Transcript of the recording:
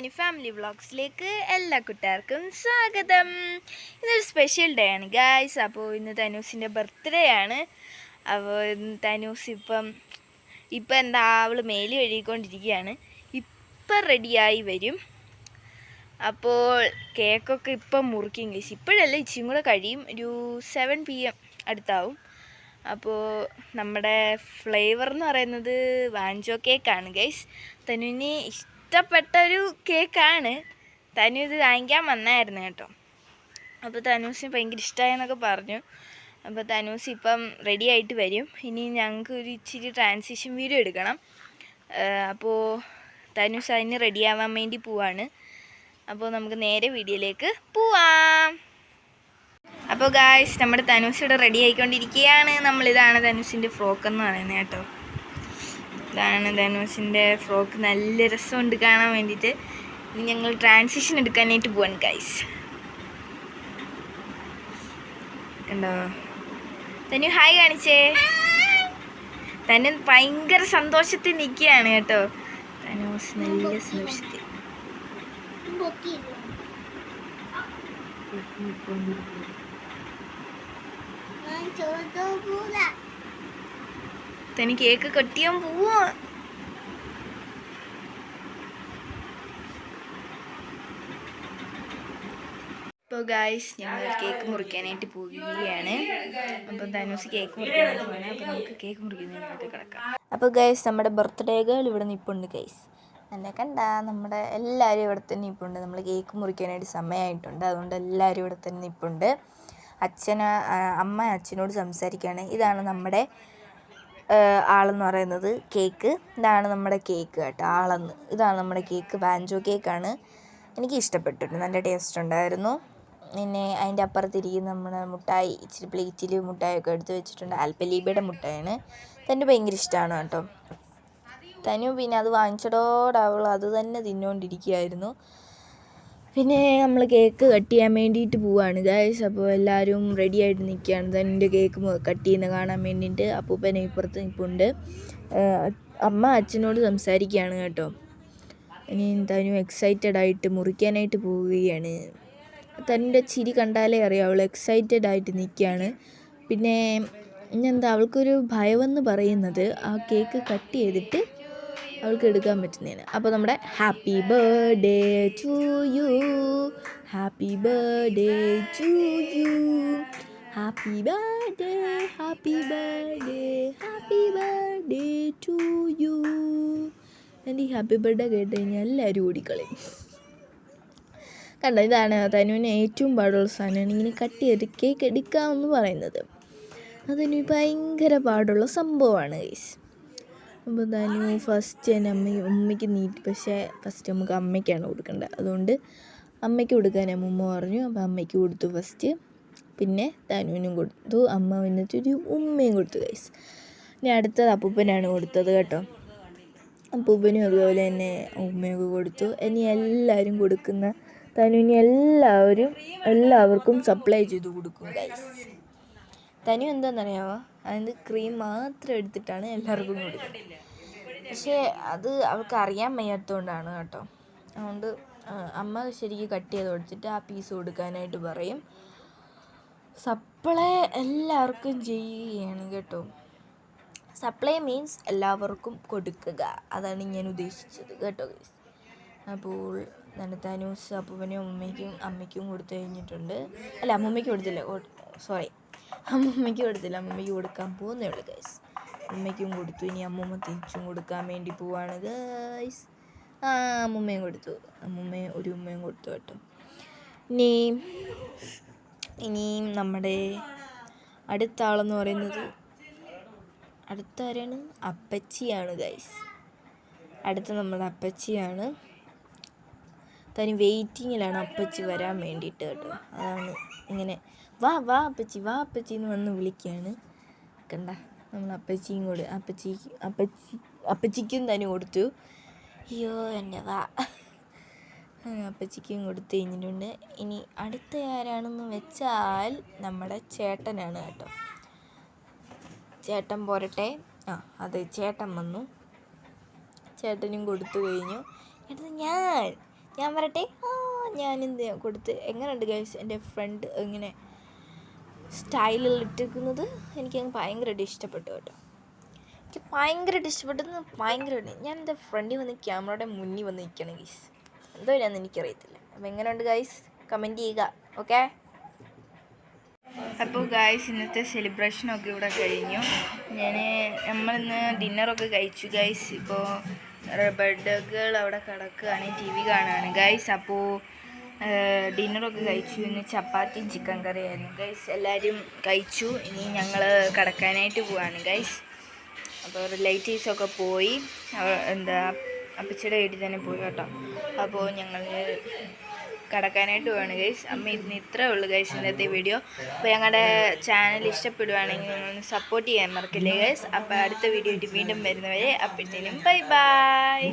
തനു family വ്ളോഗ്സിലേക്ക് എല്ലാ കൂട്ടുകാർക്കും സ്വാഗതം. ഇന്നൊരു സ്പെഷ്യൽ ഡേ ആണ് ഗായ്സ്. അപ്പോൾ ഇന്ന് തനൂസിൻ്റെ ബർത്ത്ഡേ ആണ്. അപ്പോൾ തനൂസ് ഇപ്പം എന്താ അവൾ മേലി കഴുകിക്കൊണ്ടിരിക്കുകയാണ്. ഇപ്പം റെഡിയായി വരും. അപ്പോൾ കേക്കൊക്കെ ഇപ്പം മുറിക്കും ഗൈസ്. ഇപ്പോഴല്ല, ഇച്ചിരി കൂടെ കഴിയും. ഒരു 7 PM അടുത്താവും. അപ്പോൾ നമ്മുടെ ഫ്ലേവർ എന്ന് പറയുന്നത് വാഞ്ചോ കേക്കാണ് ഗൈസ്. തനുവിന് ഇഷ്ടപ്പെട്ടൊരു കേക്കാണ്. തനു ഇത് വാങ്ങിക്കാൻ വന്നായിരുന്നു കേട്ടോ. അപ്പോൾ തനൂസിന് ഭയങ്കര ഇഷ്ടമായെന്നൊക്കെ പറഞ്ഞു. അപ്പോൾ തനൂസ് ഇപ്പം റെഡി ആയിട്ട് വരും. ഇനി ഞങ്ങൾക്ക് ഒരു ഇച്ചിരി ട്രാൻസിഷൻ വീഡിയോ എടുക്കണം. അപ്പോൾ തനൂസ് അതിന് റെഡിയാവാൻ വേണ്ടി പോവാണ്. അപ്പോൾ നമുക്ക് നേരെ വീഡിയോയിലേക്ക് പോവാം. അപ്പോൾ ഗായ്സ്, നമ്മുടെ തനൂസ് ഇവിടെ റെഡി ആയിക്കൊണ്ടിരിക്കുകയാണ്. ഇതാണ് തനൂസിൻ്റെ ഫ്രോക്ക് എന്ന് പറയുന്നത് കേട്ടോ. ഇതാണ് തനൂസിൻ്റെ ഫ്രോക്ക്. നല്ല രസമുണ്ട് കാണാൻ വേണ്ടിയിട്ട്. ഇനി ഞങ്ങൾ ട്രാൻസിഷൻ എടുക്കാനായിട്ട് പോവാണ് ഗായ്സ്. കണ്ടോ തനു? ഹായ് കാണിച്ചേ. തനു ഭയങ്കര സന്തോഷത്തിൽ നിൽക്കുകയാണ് കേട്ടോ. തനൂസ് നല്ല സന്തോഷത്തിൽ. തനി കേക്ക് കട്ടിയാൻ പോവാ. അപ്പോൾ ഗായ്സ്, ഞങ്ങൾ കേക്ക് മുറിക്കാനായിട്ട് പോവുകയാണ്. അപ്പം തനൂസ് കേക്ക് മുറിക്കാനായിട്ട് പോകണം. അപ്പോൾ നമുക്ക് കേക്ക് മുറിക്കുന്നതിനായിട്ട് കിടക്കാം. അപ്പോൾ ഗായ്സ്, നമ്മുടെ ബർത്ത്ഡേ ഗേൾ ഇവിടെ നിൽപ്പുണ്ട് ഗൈസ്. എന്നെ കണ്ട നമ്മുടെ എല്ലാവരും ഇവിടെ തന്നെ നിൽപ്പുണ്ട്. നമ്മൾ കേക്ക് മുറിക്കാനായിട്ട് സമയമായിട്ടുണ്ട്. അതുകൊണ്ട് എല്ലാവരും ഇവിടെ തന്നെ നിൽപ്പുണ്ട്. അമ്മ അച്ഛനോട് സംസാരിക്കുകയാണ്. ഇതാണ് നമ്മുടെ ആളെന്ന് പറയുന്നത് കേക്ക്. ഇതാണ് നമ്മുടെ കേക്ക് കേട്ടോ. ഇതാണ് നമ്മുടെ കേക്ക്. വാഞ്ചോ കേക്കാണ്. എനിക്ക് ഇഷ്ടപ്പെട്ടിട്ടുണ്ട്. നല്ല ടേസ്റ്റ് ഉണ്ടായിരുന്നു. പിന്നെ അതിൻ്റെ അപ്പുറത്തിരിക്കുന്ന നമ്മുടെ മുട്ടായി, ഇച്ചിരി പ്ലേറ്റിൽ മുട്ടായൊക്കെ എടുത്ത് വെച്ചിട്ടുണ്ട്. ആൽപ്പലീബയുടെ മുട്ടായാണ്. തനു ഭയങ്കര ഇഷ്ടമാണ് കേട്ടോ. തനു പിന്നെ അത് വാങ്ങിച്ചതോടെ അവൾ അത് തന്നെ തിന്നുകൊണ്ടിരിക്കുകയായിരുന്നു. പിന്നെ നമ്മൾ കേക്ക് കട്ട് ചെയ്യാൻ വേണ്ടിയിട്ട് പോവുകയാണ് ഗായ്സ്. അപ്പോൾ എല്ലാവരും റെഡി ആയിട്ട് നിൽക്കുകയാണ്. തൻ്റെ കേക്ക് കട്ട് ചെയ്യുന്ന കാണാൻ വേണ്ടിയിട്ട്. അപ്പൂപ്പനെ ഇപ്പുറത്ത് നിൽപ്പുണ്ട്. അമ്മ അച്ഛനോട് സംസാരിക്കുകയാണ് കേട്ടോ. ഇനി തനു എക്സൈറ്റഡ് ആയിട്ട് മുറിക്കാനായിട്ട് പോവുകയാണ്. തൻ്റെ ചിരി കണ്ടാലേ അറിയാം അവൾ എക്സൈറ്റഡ് ആയിട്ട് നിൽക്കുകയാണ്. പിന്നെ ഇനിയെന്താ അവൾക്കൊരു ഭയമെന്ന് പറയുന്നത് ആ കേക്ക് കട്ട് ചെയ്തിട്ട് അവൾക്ക് എടുക്കാൻ പറ്റുന്നതാണ്. അപ്പോൾ നമ്മുടെ happy birthday to you, happy birthday to you, happy birthday, happy birthday, happy birthday to you. എൻ്റെ ഈ ഹാപ്പി ബർത്ത്ഡേ കേട്ട് കഴിഞ്ഞാൽ എല്ലാവരും ഓടിക്കളയും. കണ്ടോ, ഇതാണ് തനുവിന് ഏറ്റവും പാടുള്ള സാധനമാണ് ഇങ്ങനെ കട്ട് ചെയ്ത് കേക്ക് എടുക്കാമെന്ന് പറയുന്നത്. അതിന് ഭയങ്കര പാടുള്ള സംഭവമാണ് ഗൈസ്. അപ്പോൾ തനു ഫസ്റ്റ് തന്നെ ഉമ്മയ്ക്ക് നീട്ടി. പക്ഷേ ഫസ്റ്റ് നമുക്ക് അമ്മയ്ക്കാണ് കൊടുക്കേണ്ടത്. അതുകൊണ്ട് അമ്മയ്ക്ക് കൊടുക്കാൻ അമ്മൂമ്മ പറഞ്ഞു. അപ്പോൾ അമ്മയ്ക്ക് കൊടുത്തു ഫസ്റ്റ്. പിന്നെ തനുവിനും കൊടുത്തു. അമ്മ വന്നിട്ടൊരു ഉമ്മയും കൊടുത്തു ഗൈസ്. ഇനി അടുത്തത് അപ്പൂപ്പനാണ് കൊടുത്തത് കേട്ടോ. അപ്പൂപ്പനും അതുപോലെ തന്നെ ഉമ്മയൊക്കെ കൊടുത്തു. ഇനി എല്ലാവരും കൊടുക്കുന്ന തനുവിന് എല്ലാവർക്കും സപ്ലൈ ചെയ്ത് കൊടുക്കും ഗൈസ്. തനു എന്താണെന്നറിയാമോ, അതിന് ക്രീം മാത്രം എടുത്തിട്ടാണ് എല്ലാവർക്കും കൊടുക്കുന്നത്. പക്ഷേ അത് അവൾക്ക് അറിയാൻ വയ്യാത്തതുകൊണ്ടാണ് കേട്ടോ. അതുകൊണ്ട് അമ്മ ശരിക്കും കട്ട് ചെയ്ത് കൊടുത്തിട്ട് ആ പീസ് കൊടുക്കാനായിട്ട് പറയും. സപ്ലൈ എല്ലാവർക്കും ചെയ്യുകയാണ് കേട്ടോ. സപ്ലൈ മീൻസ് എല്ലാവർക്കും കൊടുക്കുക, അതാണ് ഞാൻ ഉദ്ദേശിച്ചത് കേട്ടോ ഗൈസ്. അപ്പോൾ തനൂസ് അപ്പൂപ്പനും അമ്മയ്ക്കും കൊടുത്തു കഴിഞ്ഞിട്ടുണ്ട്. അല്ല, അമ്മൂമ്മയ്ക്ക് കൊടുത്തില്ല, അമ്മൂമ്മയ്ക്ക് കൊടുത്തില്ല. അമ്മൂമ്മയ്ക്ക് കൊടുക്കാൻ പോകുന്നേ ഉള്ളൂ ഗൈസ്. അമ്മയ്ക്കും കൊടുത്തു. ഇനി അമ്മൂമ്മ തിരിച്ചും കൊടുക്കാൻ വേണ്ടി പോവാണ് ഗൈസ്. അമ്മൂമ്മയും കൊടുത്തു. ഒരു ഉമ്മയും കൊടുത്തു കേട്ടോ. ഇനിയും നമ്മുടെ അടുത്ത ആളെന്ന് പറയുന്നത് അടുത്ത ആരാണ്? അപ്പച്ചിയാണ് ഗൈസ്. അടുത്ത നമ്മുടെ അപ്പച്ചിയാണ്. തനി വെയിറ്റിങ്ങിലാണ് അപ്പച്ചി വരാൻ വേണ്ടിയിട്ട് കേട്ടോ. അതാണ് ഇങ്ങനെ വാ അപ്പച്ചി എന്ന് വന്ന് വിളിക്കുകയാണ്. കണ്ട, നമ്മൾ അപ്പച്ചിക്കും തന്നെ കൊടുത്തു. അയ്യോ എൻ്റെ അപ്പച്ചിക്കും കൊടുത്തു കഴിഞ്ഞിട്ടുണ്ട്. ഇനി അടുത്ത ആരാണെന്ന് വെച്ചാൽ നമ്മുടെ ചേട്ടനാണ് കേട്ടോ. ചേട്ടൻ പോരട്ടെ. ചേട്ടൻ വന്നു. ചേട്ടനും കൊടുത്തു കഴിഞ്ഞു. അടുത്ത് ഞാൻ വരട്ടെ. ഞാനെന്ത് കൊടുത്ത് എങ്ങനെയുണ്ട് ഗൈസ് എൻ്റെ ഫ്രണ്ട് ഇങ്ങനെ സ്റ്റൈലിൽ ഇട്ടിരിക്കുന്നത്? എനിക്കങ്ങ് ഭയങ്കരമായിട്ട് ഇഷ്ടപ്പെട്ടു കേട്ടോ. എനിക്ക് ഭയങ്കരമായിട്ട് ഇഷ്ടപ്പെട്ടെന്ന് ഭയങ്കരമായിട്ട്. ഞാൻ എൻ്റെ ഫ്രണ്ടിൽ വന്ന് ക്യാമറയുടെ മുന്നിൽ വന്ന് നിൽക്കണം ഗൈസ്. എന്തോ ഞാനെന്ന് എനിക്കറിയത്തില്ല. അപ്പോൾ എങ്ങനെയുണ്ട് ഗൈസ് കമൻറ്റ് ചെയ്യുക. ഓക്കെ. അപ്പോൾ ഗൈസ് ഇന്നത്തെ സെലിബ്രേഷനൊക്കെ ഇവിടെ കഴിഞ്ഞു. നമ്മളിന്ന് ഡിന്നറൊക്കെ കഴിച്ചു ഗൈസ്. ഇപ്പോൾ ബർത്ത്ഡേകൾ അവിടെ കിടക്കുകയാണ്, TV കാണുകയാണ് ഗൈസ്. അപ്പോൾ ഡിന്നറൊക്കെ കഴിച്ചു. ഇന്ന് ചപ്പാത്തിയും ചിക്കൻ കറിയായിരുന്നു ഗൈസ്. എല്ലാവരും കഴിച്ചു. ഇനി ഞങ്ങൾ കിടക്കാനായിട്ട് പോവാണ് ഗൈസ്. അപ്പോൾ റിലേറ്റീവ്സൊക്കെ പോയി, അപ്പച്ചിയുടെ വീട്ടിൽ തന്നെ പോയി കേട്ടോ. അപ്പോൾ ഞങ്ങൾ കിടക്കാനായിട്ട് പോവാണ് ഗൈസ്. ഇന്ന് ഇത്രേ ഉള്ളൂ ഗൈസ് ഇന്നത്തെ വീഡിയോ. അപ്പോൾ ഞങ്ങളുടെ ചാനൽ ഇഷ്ടപ്പെടുവാണെങ്കിൽ നിങ്ങളൊന്ന് സപ്പോർട്ട് ചെയ്യാൻ മറക്കില്ലേ ഗൈസ്. അപ്പോൾ അടുത്ത വീഡിയോ ആയിട്ട് വീണ്ടും വരുന്നവരെ അപ്പോഴത്തേനും ബൈ ബൈ.